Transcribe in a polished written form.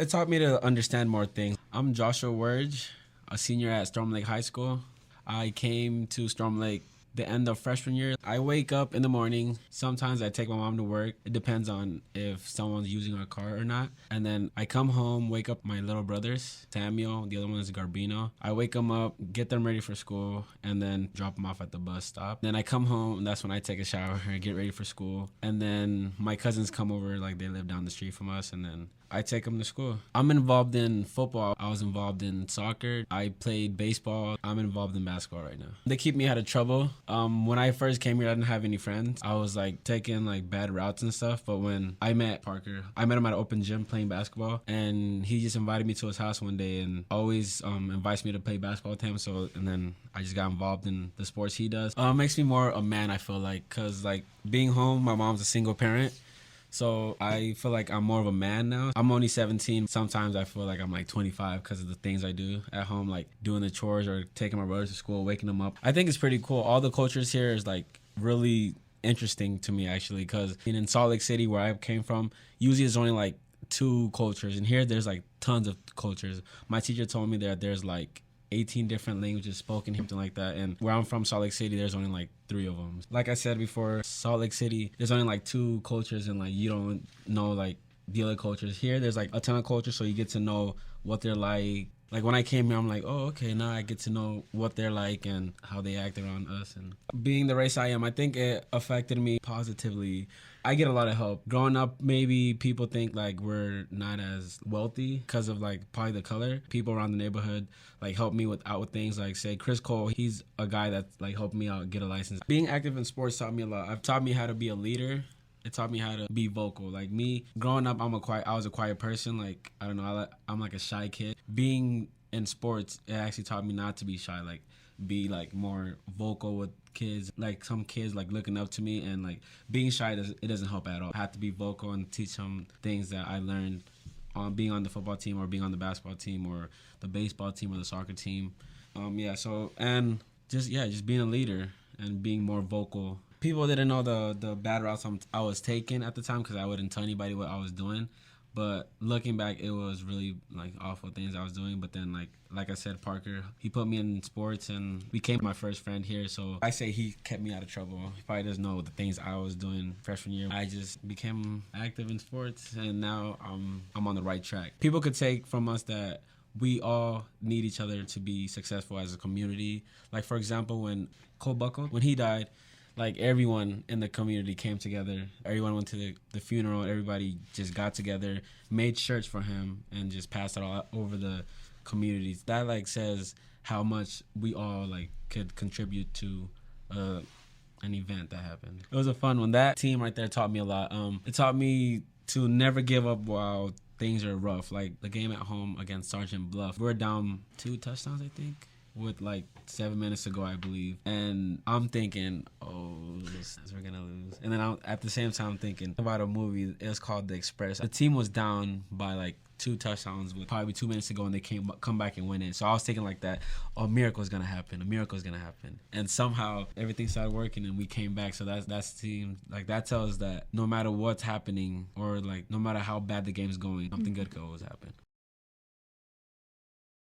It taught me to understand more things. I'm Joshua Werge, a senior at Storm Lake High School. I came to Storm Lake the end of freshman year. I wake up in the morning. Sometimes I take my mom to work. It depends on if someone's using our car or not. And then I come home, wake up my little brothers, Samuel, the other one is Garbino. I wake them up, get them ready for school, and then drop them off at the bus stop. Then I come home, and that's when I take a shower and get ready for school. And then my cousins come over, like they live down the street from us, and then I take them to school. I'm involved in football. I was involved in soccer. I played baseball. I'm involved in basketball right now. They keep me out of trouble. When I first came here, I didn't have any friends. I was like taking like bad routes and stuff. But when I met Parker, I met him at an open gym playing basketball, and he just invited me to his house one day and always invites me to play basketball with him. And then I just got involved in the sports he does. It makes me more a man, I feel like, because like being home, my mom's a single parent. So I feel like I'm more of a man now. I'm only 17. Sometimes I feel like I'm like 25 because of the things I do at home, like doing the chores or taking my brothers to school, waking them up. I think it's pretty cool. All the cultures here is like really interesting to me actually, because in Salt Lake City where I came from, usually there's only like 2 cultures. And here there's like tons of cultures. My teacher told me that there's like 18 different languages spoken, something like that. And where I'm from, Salt Lake City, there's only like 3 of them. Like I said before, Salt Lake City, there's only like 2 cultures, and like you don't know like the other cultures. Here, there's like a ton of cultures, so you get to know what they're like. Like when I came here, I'm like, oh, okay, now I get to know what they're like and how they act around us. And being the race I am, I think it affected me positively. I get a lot of help. Growing up, maybe people think like we're not as wealthy because of like probably the color. People around the neighborhood like help me out with things, like say Chris Cole. He's a guy that like helped me out get a license. Being active in sports taught me a lot. I've taught me how to be a leader. It taught me how to be vocal. Like me, growing up, I was a quiet person. Like, I don't know, I'm like a shy kid. Being in sports, it actually taught me not to be shy. Like, be like more vocal with kids. Like some kids like looking up to me, and like being shy, it doesn't help at all. I have to be vocal and teach them things that I learned on being on the football team or being on the basketball team or the baseball team or the soccer team. Just being a leader and being more vocal. People didn't know the bad routes I was taking at the time because I wouldn't tell anybody what I was doing. But looking back, it was really like awful things I was doing. But then like I said, Parker, he put me in sports and became my first friend here. So I say he kept me out of trouble. He probably doesn't know the things I was doing freshman year. I just became active in sports, and now I'm on the right track. People could take from us that we all need each other to be successful as a community. Like for example, when Cole Buckle, when he died, like everyone in the community came together. Everyone went to the funeral. Everybody just got together, made shirts for him, and just passed it all over the communities. That like says how much we all like could contribute to an event that happened. It was a fun one. That team right there taught me a lot. It taught me to never give up while things are rough. Like the game at home against Sergeant Bluff, we're down 2 touchdowns, I think, with like 7 minutes to go, I believe. And I'm thinking, oh, we're gonna lose. And then at the same time thinking about a movie. It was called The Express. The team was down by like 2 touchdowns with probably 2 minutes to go, and they come back and win it. So I was thinking like that, oh, a miracle is gonna happen. A miracle is gonna happen. And somehow everything started working, and we came back. So that's team, like that tells that no matter what's happening, or like no matter how bad the game's going, something good could always happen.